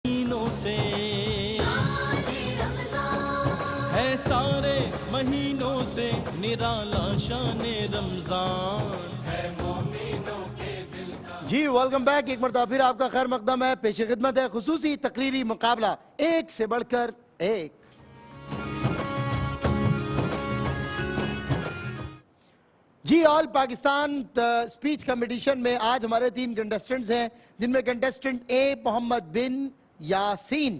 مہینوں سے ہے سارے مہینوں سے نرالا شان رمضان ہے مومنوں کے دل کا. جی ویلکم بیک. ایک مرتبہ پھر آپ کا خیر مقدم ہے. پیش خدمت ہے خصوصی تقریری مقابلہ ایک سے بڑھ کر ایک. جی آل پاکستان سپیچ کمپٹیشن میں آج ہمارے 3 کنٹیسٹنٹس ہیں، جن میں کنٹیسٹنٹ اے محمد بن یاسین.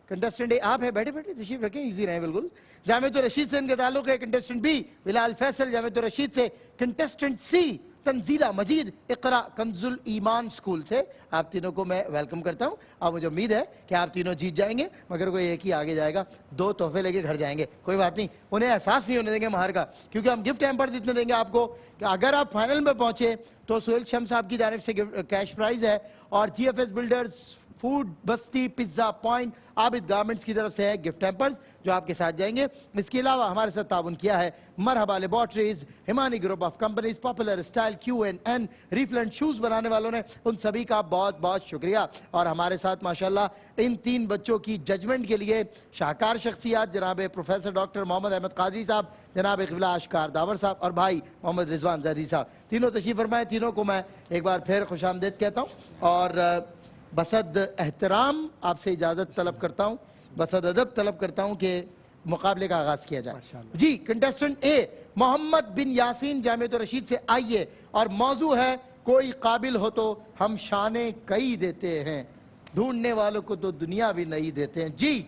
کنٹیسٹنٹ اے آپ ہیں، بیٹھے بیٹھے تشریف رکھیں، ایزی رہیں بالکل. جامعۃ الرشید سے ان کے تعلق ہے. کنٹیسٹنٹ بی بلال فیصل جامعۃ الرشید سے. کنٹیسٹنٹ سی تنزیلہ مجید اقرا کنز الایمان اسکول سے. آپ تینوں کو میں ویلکم کرتا ہوں. اب مجھے امید ہے کہ آپ تینوں جیت جائیں گے، مگر کوئی ایک ہی آگے جائے گا. 2 تحفے لے کے گھر جائیں گے. کوئی بات نہیں، انہیں احساس نہیں ہونے دیں گے مہار کا، کیونکہ ہم گفٹ ہیمپرز اتنے دیں گے آپ کو کہ اگر آپ فائنل میں پہنچے تو سہیل شمس صاحب کی جانب سے کیش پرائز ہے، اور جی ایف ایس بلڈرز، فوڈ بستی، پیزا پوائنٹ، عابد گارمنٹس کی طرف سے ہے گفٹ ہیمپرز جو آپ کے ساتھ جائیں گے. اس کے علاوہ ہمارے ساتھ تعاون کیا ہے Marhaba laboratories, Hemani group of companies, popular style, QNN، ریفلنٹ شوز بنانے والوں نے، ان سبھی کا بہت بہت شکریہ. اور ہمارے ساتھ ماشاءاللہ ان 3 بچوں کی ججمنٹ کے لیے شاہکار شخصیات جناب پروفیسر ڈاکٹر محمد احمد قادری صاحب، جناب قبلہ اشکار داور صاحب اور بھائی محمد رضوان زیدی صاحب. تینوں تشریف فرمائے. تینوں کو میں ایک بار پھر خوش آمدید کہتا ہوں، اور بصد احترام آپ سے اجازت طلب کرتا ہوں، بصد ادب طلب کرتا ہوں کہ مقابلے کا آغاز کیا جائے. جی کنٹیسٹنٹ اے محمد بن یاسین جامعۃ الرشید سے آئیے، اور موضوع ہے کوئی قابل ہو تو ہم شانے کئی دیتے ہیں، ڈھونڈنے والوں کو تو دنیا بھی نہیں دیتے ہیں. جی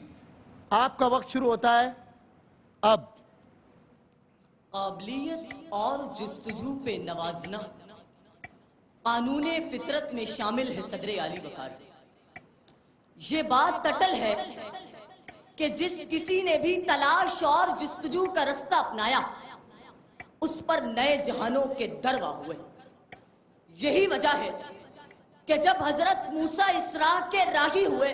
آپ کا وقت شروع ہوتا ہے اب. قابلیت اور جستجو پہ نوازنا قانون فطرت میں شامل ہے صدر علی وقار. یہ بات اٹل ہے کہ جس کسی نے بھی تلاش اور جستجو کا رستہ اپنایا اس پر نئے جہانوں کے در وا ہوئے. یہی وجہ ہے کہ جب حضرت موسیٰ اسراء کے راہی ہوئے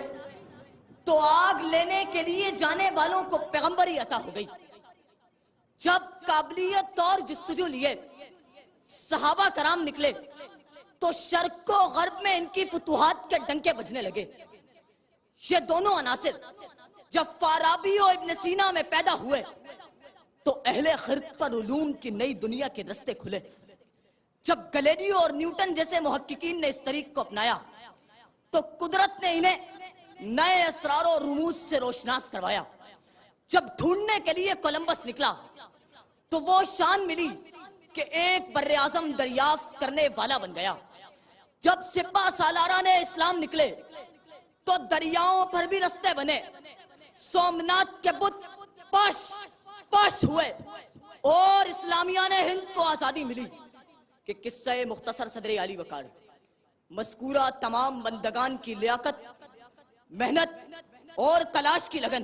تو آگ لینے کے لیے جانے والوں کو پیغمبری عطا ہو گئی. جب قابلیت اور جستجو لیے صحابہ کرام نکلے تو شرق و غرب میں ان کی فتوحات کے ڈنکے بجنے لگے. یہ دونوں عناصر جب فارابی و ابن سینا میں پیدا ہوئے تو اہل خرد پر علوم کی نئی دنیا کے رستے کھلے. جب گلیلیو اور نیوٹن جیسے محققین نے اس طریق کو اپنایا تو قدرت نے انہیں نئے اسرار و رموز سے روشناس کروایا. جب ڈھونڈنے کے لیے کولمبس نکلا تو وہ شان ملی کہ ایک بر اعظم دریافت کرنے والا بن گیا. جب سپہ سالارہ نے اسلام نکلے تو دریاؤں پر بھی رستے بنے. سومنات کے بت پاش پاش ہوئے اور اسلامیہ نے ہند کو آزادی ملی. کہ قصہ مختصر صدر علی وقار مذکورہ تمام بندگان کی لیاقت، محنت اور تلاش کی لگن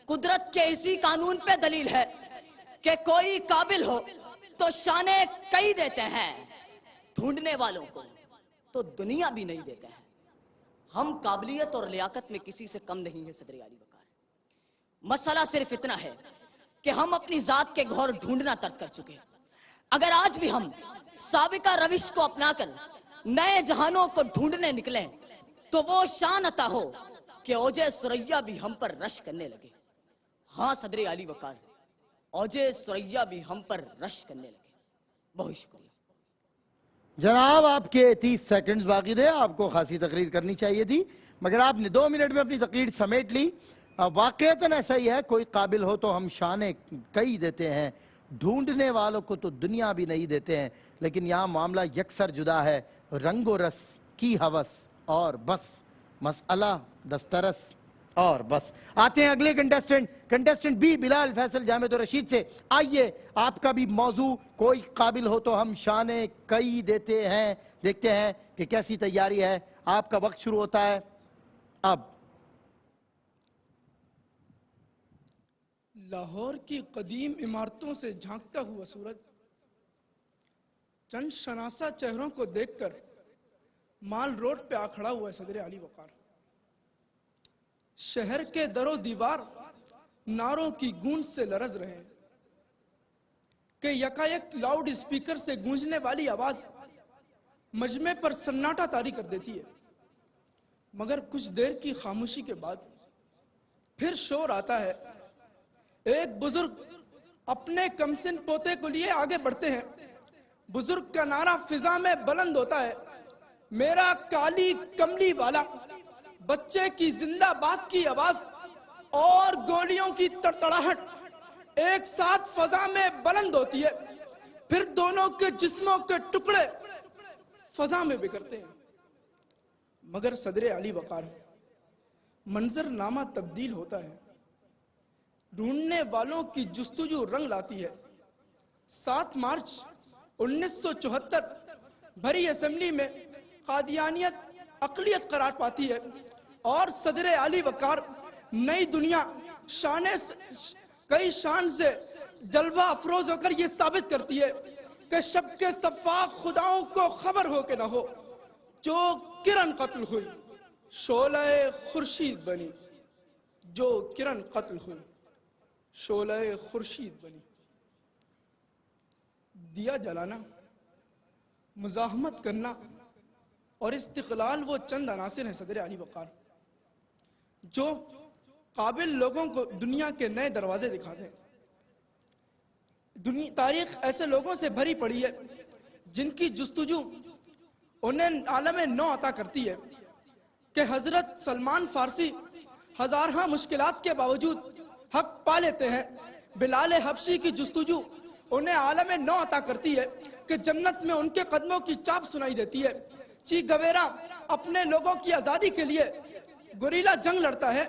قدرت کے اسی قانون پہ دلیل ہے کہ کوئی قابل ہو تو شانے کئی دیتے ہیں، ڈھونڈنے والوں کو تو دنیا بھی نہیں دیتے ہیں. ہم قابلیت اور لیاقت میں کسی سے کم نہیں ہے صدر علی وقار. مسئلہ صرف اتنا ہے کہ ہم اپنی ذات کے گھور ڈھونڈنا ترک کر چکے. اگر آج بھی ہم سابقہ روش کو اپنا کر نئے جہانوں کو ڈھونڈنے نکلیں تو وہ شان عطا ہو کہ اوجے سریا بھی ہم پر رش کرنے لگے. ہاں صدر علی وقار، اوجے سریا بھی ہم پر رش کرنے لگے. بہت شکریہ جناب. آپ کے 30 سیکنڈز باقی تھے، آپ کو خاصی تقریر کرنی چاہیے تھی، مگر آپ نے 2 منٹ میں اپنی تقریر سمیٹ لی. واقعتاً ایسا ہی ہے، کوئی قابل ہو تو ہم شانے کئی دیتے ہیں، ڈھونڈنے والوں کو تو دنیا بھی نہیں دیتے ہیں. لیکن یہاں معاملہ یکسر جدا ہے، رنگ و رس کی ہوس اور بس، مسئلہ دسترس اور بس. آتے ہیں اگلے کنٹیسٹنٹ بی بلال فیصل جامعۃ الرشید سے. آئیے، آپ کا بھی موضوع کوئی قابل ہو تو ہم شانے کئی دیتے ہیں. دیکھتے ہیں کہ کیسی تیاری ہے. آپ کا وقت شروع ہوتا ہے اب. لاہور کی قدیم عمارتوں سے جھانکتا ہوا سورج چند شناسہ چہروں کو دیکھ کر مال روڈ پہ آ کھڑا ہوا ہے صدر علی وقار. شہر کے در و دیوار نعروں کی گونج سے لرز رہے ہیں کہ یکایک لاؤڈ اسپیکر سے گونجنے والی آواز مجمع پر سناٹا طاری کر دیتی ہے. مگر کچھ دیر کی خاموشی کے بعد پھر شور آتا ہے. ایک بزرگ اپنے کمسن پوتے کو لیے آگے بڑھتے ہیں. بزرگ کا نعرہ فضا میں بلند ہوتا ہے. میرا کالی کملی والا. بچے کی زندہ باد کی آواز اور گولیوں کی تڑتڑاہٹ ایک ساتھ فضا میں بلند ہوتی ہے. پھر دونوں کے جسموں کے ٹکڑے فضا میں بکھرتے ہیں. مگر صدر علی وقار منظر نامہ تبدیل ہوتا ہے. ڈھونڈنے والوں کی جستجو رنگ لاتی ہے. 7 مارچ 1974 بھری اسمبلی میں قادیانیت اقلیت قرار پاتی ہے اور صدر علی وقار نئی دنیا کئی شان سے جلوہ افروز ہو کر یہ ثابت کرتی ہے کہ شب کے صفاق خداؤں کو خبر ہو کہ نہ ہو، جو کرن قتل ہوئی شعلہ خورشید بنی. جو کرن قتل ہوئی شعلہ خورشید بنی. دیا جلانا، مزاحمت کرنا اور استقلال وہ چند عناصر ہیں صدر علی وقار جو قابل لوگوں کو دنیا کے نئے دروازے دکھاتے ہیں. تاریخ ایسے لوگوں سے بھری پڑی ہے جن کی جستجو انہیں عالم نو عطا کرتی ہے کہ حضرت سلمان فارسی ہزارہ مشکلات کے باوجود حق پا لیتے ہیں. بلال حبشی کی جستجو انہیں عالم نو عطا کرتی ہے کہ جنت میں ان کے قدموں کی چاپ سنائی دیتی ہے. چی گویرا اپنے لوگوں کی آزادی کے لیے گوریلا جنگ لڑتا ہے.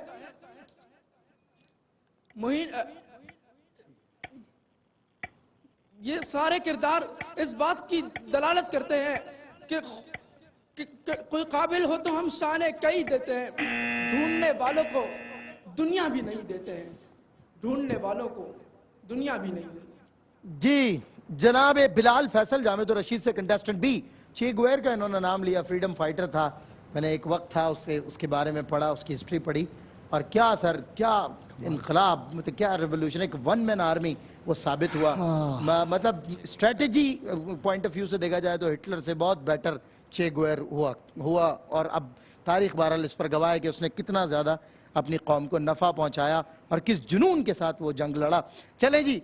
یہ سارے کردار اس بات کی دلالت کرتے ہیں کہ کوئی قابل ہو تو ہم شان کئی دیتے ہیں. ڈھونڈنے والوں کو دنیا بھی نہیں دیتے ہیں. ڈھونڈنے والوں کو دنیا بھی نہیں دیتے. جی جناب بلال فیصل جامد الرشید سے کنٹیسٹنٹ بی. چی گویر کا انہوں نے نام لیا، فریڈم فائٹر تھا. میں نے ایک وقت تھا اس کے بارے میں پڑھا، اس کی ہسٹری پڑھی، اور کیا سر، کیا انقلاب، مطلب کیا ریولوشن، ایک ون مین آرمی وہ ثابت ہوا. مطلب اسٹریٹجی پوائنٹ آف ویو سے دیکھا جائے تو ہٹلر سے بہت بیٹر چے گویر ہوا. اور اب تاریخ بہرحال اس پر گواہ ہے کہ اس نے کتنا زیادہ اپنی قوم کو نفع پہنچایا اور کس جنون کے ساتھ وہ جنگ لڑا. چلیں جی،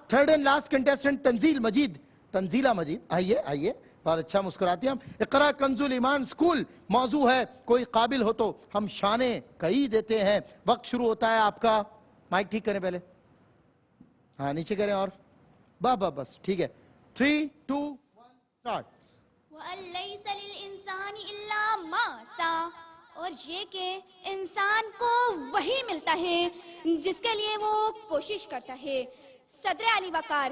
third and last contestant Tanzeela مجید. آئیے بہت اچھا مسکراتی ہیں. اقرا کنز الایمان اسکول موضوع ہے کوئی قابل ہو تو ہم شانیں کئی دیتے ہیں. وقت شروع ہوتا ہے آپ کا. مائک ٹھیک کریں پہلے، ہاں نیچے کریں، اور بس ٹھیک ہے. 3 2 1 اسٹارٹ. وَأَلَّيْسَ لِلْإِنسَانِ إِلَّا مَا سَعَى، اور یہ کہ انسان کو وہی ملتا ہے جس کے لیے وہ کوشش کرتا ہے. صدر علی وقار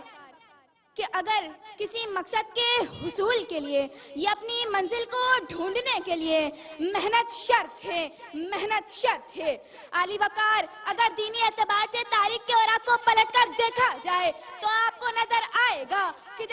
کہ اگر کسی مقصد کے حصول کے لیے یا اپنی منزل کو ڈھونڈنے کے لیے محنت شرط ہے. علی وقار اگر دینی اعتبار سے تاریخ کے اوراق کو پلٹ کر دیکھا جائے تو آپ کو نظر آئے گا کہ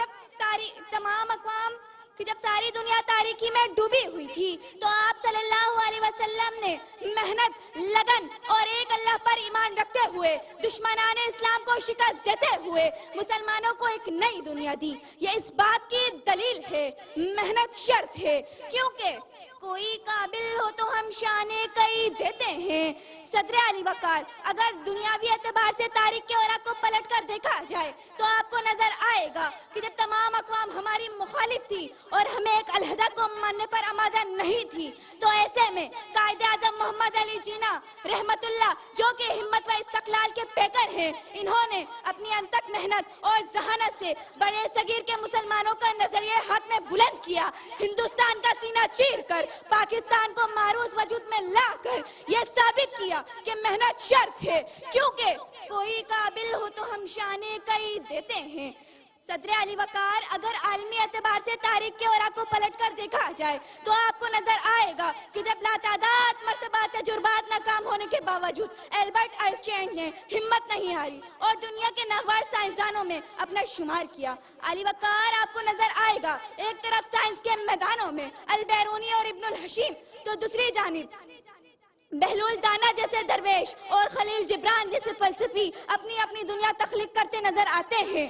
جب ساری دنیا تاریکی میں ڈوبی ہوئی تھی تو آپ صلی اللہ علیہ وسلم نے محنت، لگن اور ایک اللہ پر ایمان رکھتے ہوئے دشمنان اسلام کو شکست دیتے ہوئے مسلمانوں کو ایک نئی دنیا دی. یہ اس بات کی دلیل ہے محنت شرط ہے، کیونکہ کوئی قابل ہو تو ہم شانے کئی دیتے ہیں. صدر علی وقار اگر دنیاوی اعتبار سے تاریخ کے اوراق کو پلٹ کر دیکھا جائے تو آپ کو نظر آئے گا کہ جب تمام اقوام ہماری مخالف تھی اور ہمیں ایک علیحدہ قوم ماننے پر آمادہ نہیں تھی، تو ایسے میں قائد اعظم محمد علی جناح رحمت اللہ، جو کہ ہمت و استقلال کے پیکر ہیں، انہوں نے اپنی انتک محنت اور ذہانت سے بڑے صغیر کے مسلمانوں کا نظریہ حق میں بلند کیا. ہندوستان کا سینہ چیر کر پاکستان کو معروض وجود میں لا کر یہ ثابت کیا کہ محنت شرط ہے، کیونکہ کوئی قابل ہو تو ہم شانے کئی دیتے ہیں. صدر علی وقار اگر عالمی اعتبار سے تاریخ کے اوراق کو پلٹ کر دیکھا جائے تو آپ کو نظر آئے گا کہ جب لاتعداد مرتبہ تجربات ناکام ہونے کے باوجود البرٹ آئنسٹائن نے ہمت نہیں ہاری اور دنیا کے نامور سائنسدانوں میں اپنا شمار کیا. علی وقار آپ کو نظر آئے گا ایک طرف سائنس کے میدانوں میں البیرونی اور ابن الحشیم، تو دوسری جانب بہلول دانا جیسے درویش اور خلیل جبران جیسے فلسفی اپنی اپنی دنیا تخلیق کرتے نظر آتے ہیں.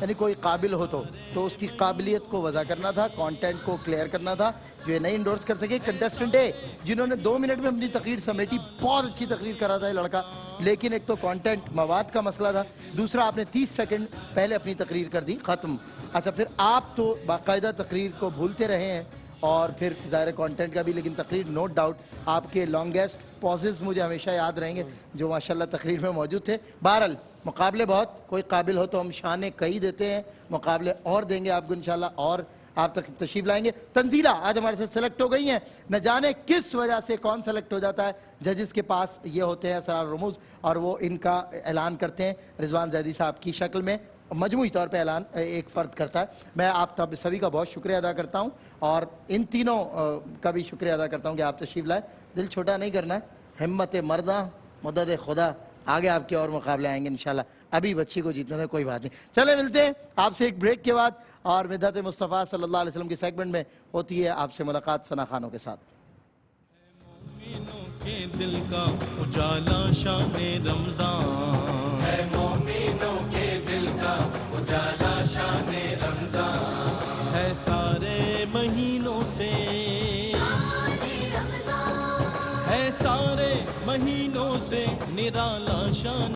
یعنی کوئی قابل ہو تو اس کی قابلیت کو وضع کرنا تھا, کانٹینٹ کو کلیئر کرنا تھا, جو یہ نہیں انڈورس کر سکے. کنٹیسٹنٹ اے جنہوں نے 2 منٹ میں اپنی تقریر سمیٹی, بہت اچھی تقریر کرا تھا یہ لڑکا, لیکن ایک تو کانٹینٹ مواد کا مسئلہ تھا, دوسرا آپ نے 30 سیکنڈ پہلے اپنی تقریر کر دی, ختم. اچھا پھر آپ تو باقاعدہ تقریر کو بھولتے رہے ہیں اور پھر ظاہر کانٹینٹ کا بھی, لیکن تقریر نوٹ ڈاؤٹ آپ کے لانگیسٹ پوزز مجھے ہمیشہ یاد رہیں گے جو ماشاءاللہ تقریر میں موجود تھے. بہرحال مقابلے بہت, کوئی قابل ہو تو ہم شانے کئی دیتے ہیں, مقابلے اور دیں گے آپ کو انشاءاللہ, اور آپ تک تشریف لائیں گے. تنزیلہ آج ہمارے سے سلیکٹ ہو گئی ہیں, نہ جانے کس وجہ سے کون سلیکٹ ہو جاتا ہے, ججز کے پاس یہ ہوتے ہیں اسرار رموز اور وہ ان کا اعلان کرتے ہیں رضوان زیدی صاحب کی شکل میں, مجموعی طور پہ اعلان ایک فرد کرتا ہے. میں آپ سبھی کا بہت شکریہ ادا کرتا ہوں اور ان تینوں کا بھی شکریہ ادا کرتا ہوں کہ آپ تشریف لائے. دل چھوٹا نہیں کرنا ہے, ہمت مرداں مدد خدا, آگے آپ کے اور مقابلے آئیں گے انشاءاللہ. ابھی بچی کو جیتنے میں کوئی بات نہیں. چلے ملتے ہیں آپ سے ایک بریک کے بعد, اور مدحت مصطفیٰ صلی اللہ علیہ وسلم کی سیگمنٹ میں ہوتی ہے آپ سے ملاقات ثنا خانوں کے ساتھ. مومنوں کے دل کا اجالا شان رمضان ہے, مومنوں کے دل کا اجالا شان رمضان ہے, سارے مہینوں سے ہے, سارے مہینوں سے نرالا شان